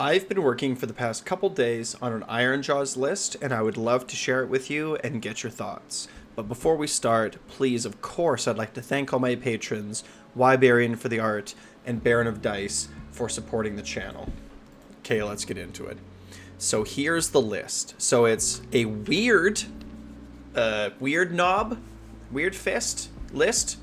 I've been working for the past couple days on an Ironjawz list, and I would love to share it with you and get your thoughts. But before we start, please, of course, I'd like to thank all my patrons, Wybarian for the art, and Baron of Dice for supporting the channel. Okay, let's get into it. So here's the list. So it's a Weirdfist list.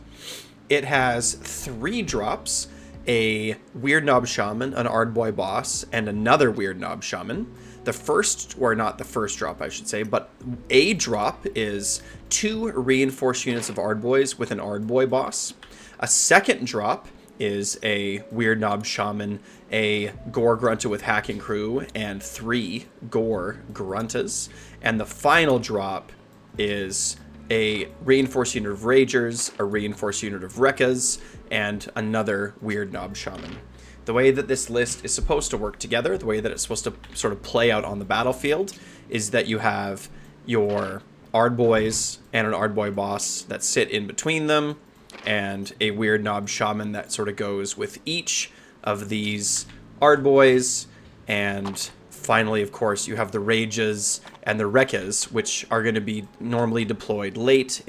It has 3 drops. A Weirdnob Shaman, an Ardboy boss, and another Weirdnob Shaman. The first, or not the first drop, I should say, but a drop is 2 reinforced units of Ardboyz with an Ardboy boss. A second drop is a Weirdnob Shaman, a Gore-grunta with Hakkin Krew, and 3 Gore-gruntas. And the final drop is a reinforced unit of Ragerz, a reinforced unit of Wrekkaz, and another Weirdnob Shaman. The way that this list is supposed to work together, the way that it's supposed to sort of play out on the battlefield, is that you have your Ardboyz and an Ardboy boss that sit in between them, and a Weirdnob Shaman that sort of goes with each of these Ardboyz, and finally, of course, you have the Rages and the Wrekkaz, which are going to be normally deployed later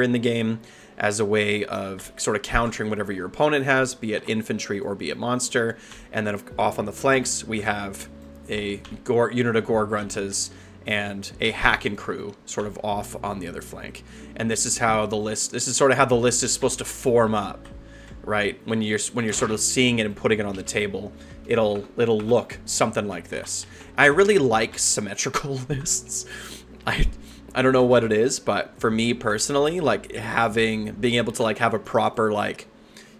in the game as a way of sort of countering whatever your opponent has, be it infantry or be it monster. And then off on the flanks, we have a unit of Gore-gruntas and a Hakkin Krew sort of off on the other flank. And this is how the list. This is sort of how the list is supposed to form up, right? When you're sort of seeing it and putting it on the table, it'll look something like this. I really like symmetrical lists. I don't know what it is, but for me personally, like being able to like have a proper like,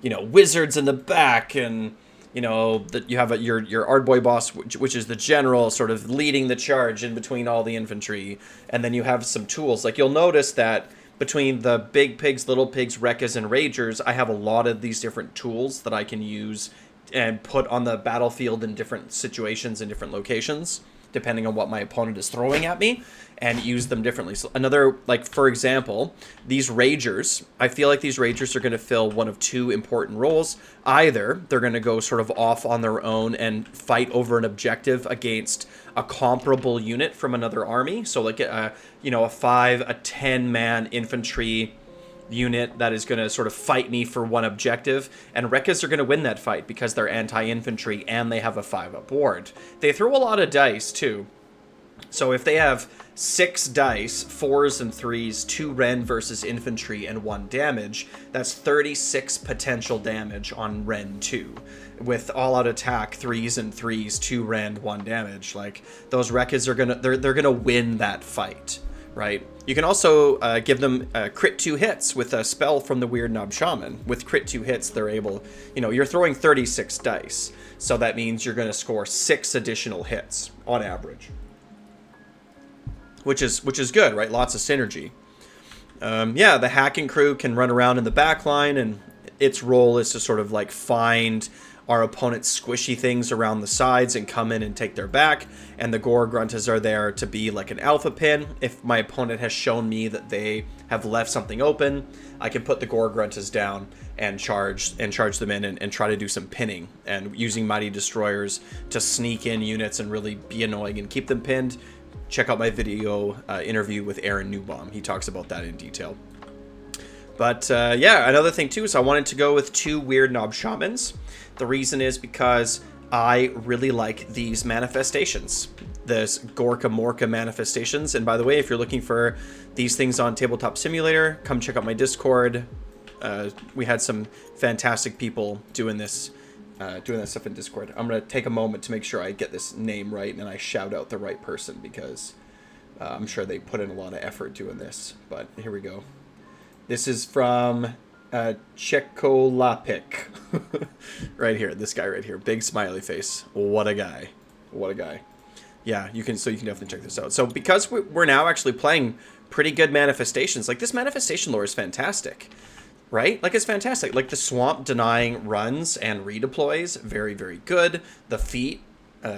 wizards in the back, and that you have your Ardboy boss, which is the general sort of leading the charge in between all the infantry, and then you have some tools. Like you'll notice that between the big pigs, little pigs, Wrekkaz, and Ragerz, I have a lot of these different tools that I can use and put on the battlefield in different situations and different locations, depending on what my opponent is throwing at me, and use them differently. So another, like, for example, these Ragerz, I feel like these Ragerz are going to fill one of 2 important roles. Either they're going to go sort of off on their own and fight over an objective against a comparable unit from another army. So like a 10-man infantry unit that is going to sort of fight me for one objective, and Wrekkaz are going to win that fight because they're anti-infantry and they have a 5-up ward. They throw a lot of dice too. So if they have 6 dice, 4s and 3s, 2 Ren versus infantry, and 1 damage, that's 36 potential damage on Ren 2. With all-out attack, 3s and 3s, 2 Ren, 1 damage. Like, those Wrekkaz are they're gonna win that fight, right? You can also give them crit 2 hits with a spell from the Weirdnob Shaman. With crit 2 hits, they're able, you're throwing 36 dice, so that means you're going to score 6 additional hits on average, which is good, right? Lots of synergy. Yeah, the Hakkin Krew can run around in the back line, and its role is to sort of like find our opponent's squishy things around the sides and come in and take their back. And the Gore-gruntas are there to be like an alpha pin. If my opponent has shown me that they have left something open, I can put the Gore-gruntas down and charge them in and try to do some pinning, and using Mighty Destroyers to sneak in units and really be annoying and keep them pinned. Check out my video interview with Aaron Newbaum. He talks about that in detail. But yeah, another thing too is I wanted to go with 2 Weirdnob Shamans. The reason is because I really like these manifestations, this Gorka Morka manifestations. And by the way, if you're looking for these things on Tabletop Simulator, come check out my Discord. We had some fantastic people doing this stuff in Discord. I'm going to take a moment to make sure I get this name right and I shout out the right person, because I'm sure they put in a lot of effort doing this. But here we go. This is from Chekolapik. Right here, this guy right here. Big smiley face. What a guy. What a guy. Yeah, you can definitely check this out. So because we're now actually playing pretty good manifestations, like this manifestation lore is fantastic. Right? Like, it's fantastic. Like, the swamp denying runs and redeploys, very, very good. The feet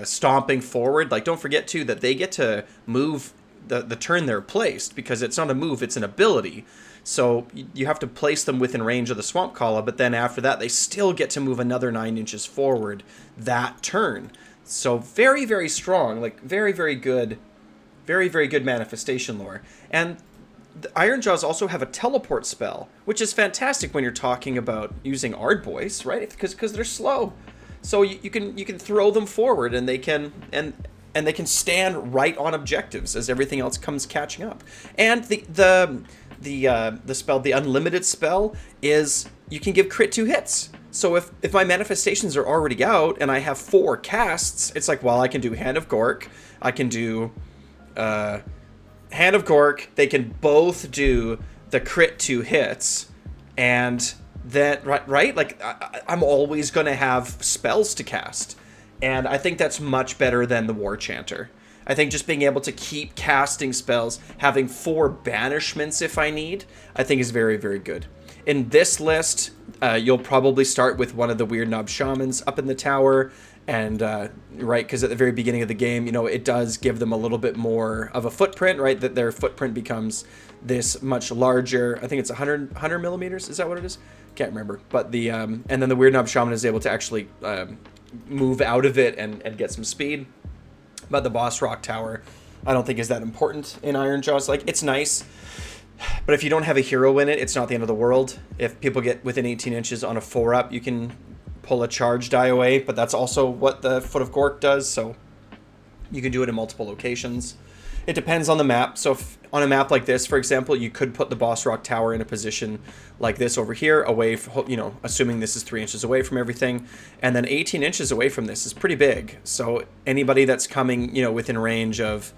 stomping forward. Like, don't forget, too, that they get to move the turn they're placed, because it's not a move, it's an ability. So you have to place them within range of the Swamp Kala, but then after that, they still get to move another 9 inches forward that turn. So very, very strong, like very, very good manifestation lore. And the Ironjawz also have a teleport spell, which is fantastic when you're talking about using Ardboyz, right? Because they're slow, so you can throw them forward, and they can they can stand right on objectives as everything else comes catching up. And the spell, the unlimited spell, is you can give crit 2 hits. So if my manifestations are already out and I have 4 casts, it's like, well, I can do Hand of Gork, I can do Hand of Gork, they can both do the crit 2 hits, and that, right? Like, I'm always going to have spells to cast, and I think that's much better than the War Chanter. I think just being able to keep casting spells, having 4 banishments if I need, I think is very, very good. In this list, you'll probably start with one of the Weirdnob Shamans up in the tower, and right, because at the very beginning of the game, you know, it does give them a little bit more of a footprint, right? That their footprint becomes this much larger. I think it's 100 millimeters. Is that what it is? Can't remember. But the and then the Weirdnob Shaman is able to actually move out of it and get some speed. But the boss rock tower, I don't think is that important in Ironjawz. Like, it's nice, but if you don't have a hero in it, it's not the end of the world. If people get within 18 inches on a 4-up, you can pull a charge die away, but that's also what the Foot of Gork does, so you can do it in multiple locations. It depends on the map. So if on a map like this, for example, you could put the boss rock tower in a position like this over here, away from, you know, assuming this is 3 inches away from everything, and then 18 inches away from this is pretty big. So anybody that's coming, you know, within range of,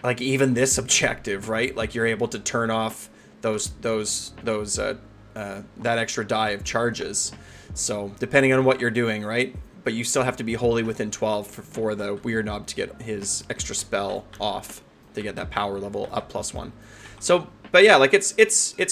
like, even this objective, right? Like, you're able to turn off that extra die of charges. So depending on what you're doing, right? But you still have to be wholly within 12 for the Weirdnob to get his extra spell off, to get that power level up +1. So, but yeah, like, it's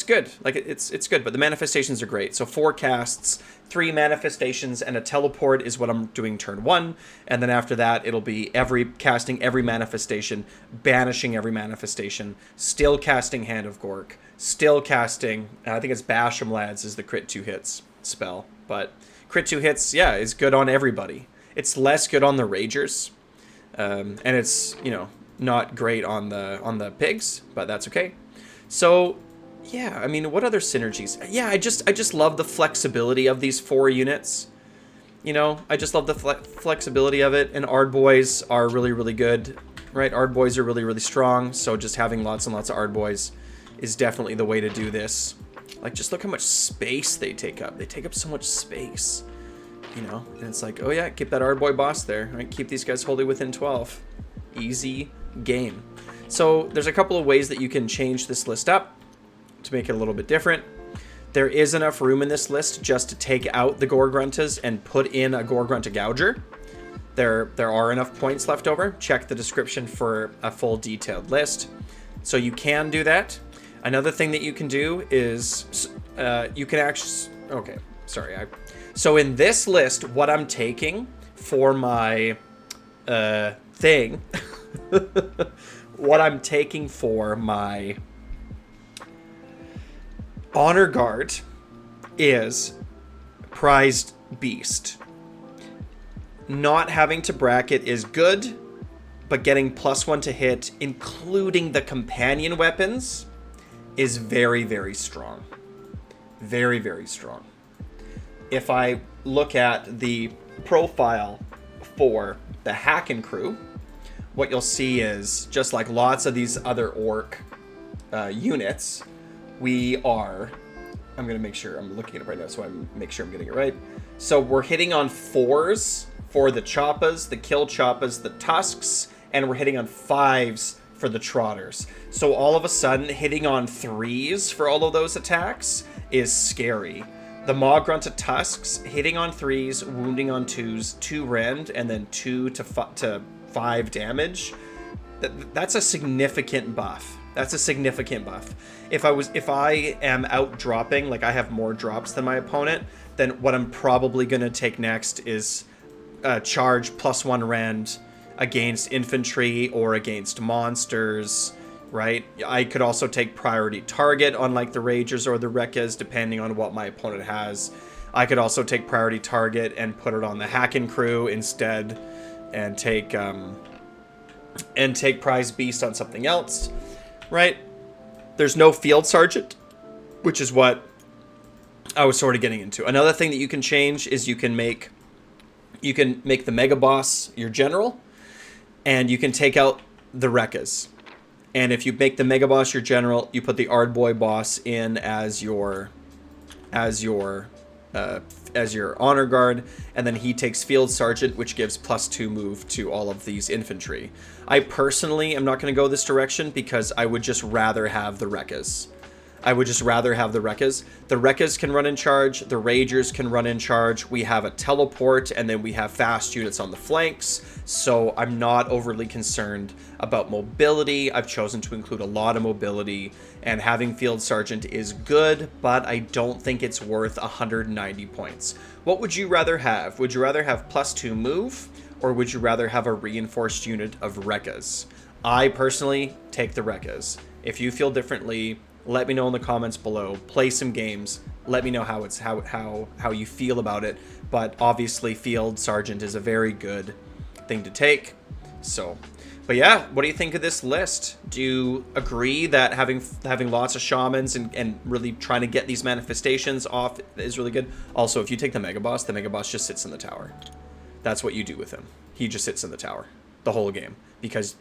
good. Like, it's good, but the manifestations are great. So 4 casts, 3 manifestations, and a teleport is what I'm doing turn 1. And then after that, it'll be casting every manifestation, banishing every manifestation, still casting Hand of Gork, still casting, I think it's Basham Lads is the crit 2 hits spell. But crit 2 hits, yeah, is good on everybody. It's less good on the Ragerz, and it's, you know, not great on the pigs, but that's okay. So yeah, I mean, what other synergies? Yeah, I just love the flexibility of these 4 units. You know, I just love the flexibility of it, and Ardboyz are really, really good, right? Ardboyz are really, really strong, so just having lots and lots of Ardboyz is definitely the way to do this. Like, just look how much space they take up. They take up so much space, you know? And it's like, oh yeah, keep that Ardboy boss there, right? Keep these guys wholly within 12. Easy game. So there's a couple of ways that you can change this list up to make it a little bit different. There is enough room in this list just to take out the Gore-gruntas and put in a Gore-grunta Gouger. There are enough points left over. Check the description for a full detailed list. So you can do that. Another thing that you can do is you can actually... Okay, sorry. So in this list, what I'm taking for my thing... what I'm taking for my Honor Guard is Prized Beast. Not having to bracket is good, but getting +1 to hit, including the companion weapons, is very, very strong. Very, very strong. If I look at the profile for the Hakkin Krew, what you'll see is, just like lots of these other Orc units, we are... I'm going to make sure, I'm looking at it right now so I make sure I'm getting it right. So we're hitting on 4s for the Choppas, the Kill Choppas, the Tusks, and we're hitting on 5s for the Trotters. So all of a sudden, hitting on 3s for all of those attacks is scary. The Maw-grunta Tusks, hitting on 3s, wounding on 2s, 2 rend, and then 2 to 5 damage. That's a significant buff. That's a significant buff. If I am out dropping, like I have more drops than my opponent, then what I'm probably going to take next is charge +1 rend against infantry or against monsters, right? I could also take priority target on like the Ragerz or the Wrekkaz, depending on what my opponent has. I could also take priority target and put it on the Hakkin Krew instead. and take Prize Beast on something else, right? There's no Field Sergeant, which is what I was sort of getting into. Another thing that you can change is you can make the Mega Boss your general, and you can take out the Wrekkaz. And if you make the Mega Boss your general, you put the Ardboy boss in as your honor guard, and then he takes Field Sergeant, which gives +2 move to all of these infantry. I personally am not going to go this direction because I would just rather have the Wrekkaz. The Wrekkaz can run in charge. The Ragerz can run in charge. We have a teleport, and then we have fast units on the flanks. So I'm not overly concerned about mobility. I've chosen to include a lot of mobility, and having Field Sergeant is good, but I don't think it's worth 190 points. What would you rather have? Would you rather have +2 move, or would you rather have a reinforced unit of Wrekkaz? I personally take the Wrekkaz. If you feel differently, let me know in the comments below. Play some games. Let me know how you feel about it. But obviously, Field Sergeant is a very good thing to take. So, but yeah, what do you think of this list? Do you agree that having lots of shamans and really trying to get these manifestations off is really good? Also, if you take the Mega Boss just sits in the tower. That's what you do with him. He just sits in the tower the whole game because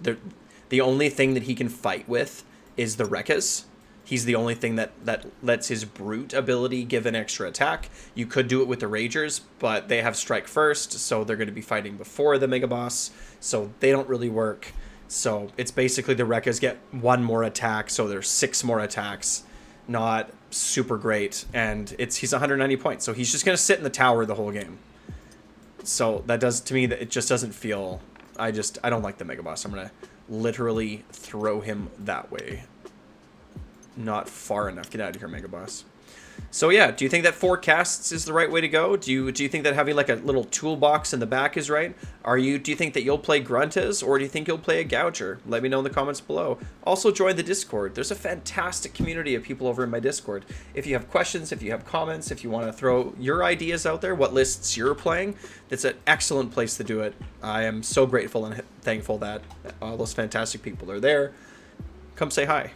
the only thing that he can fight with is the Wrekkaz. He's the only thing that lets his brute ability give an extra attack. You could do it with the Ragerz, but they have strike first, so they're going to be fighting before the Mega Boss, so they don't really work. So it's basically the Wrekkaz get 1 more attack, so there's 6 more attacks. Not super great, and he's 190 points, so he's just going to sit in the tower the whole game. So that does, to me, that it just doesn't feel... I don't like the Mega Boss. I'm going to literally throw him that way. Not far enough. Get out of here, Mega Boss. So yeah, do you think that 4 casts is the right way to go? Do you think that having like a little toolbox in the back is right? Do you think that you'll play Gruntas, or do you think you'll play a Gouger? Let me know in the comments below. Also join the Discord. There's a fantastic community of people over in my Discord. If you have questions, if you have comments, if you want to throw your ideas out there, what lists you're playing, that's an excellent place to do it. I am so grateful and thankful that all those fantastic people are there. Come say hi.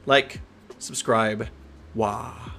Like, subscribe. Wah.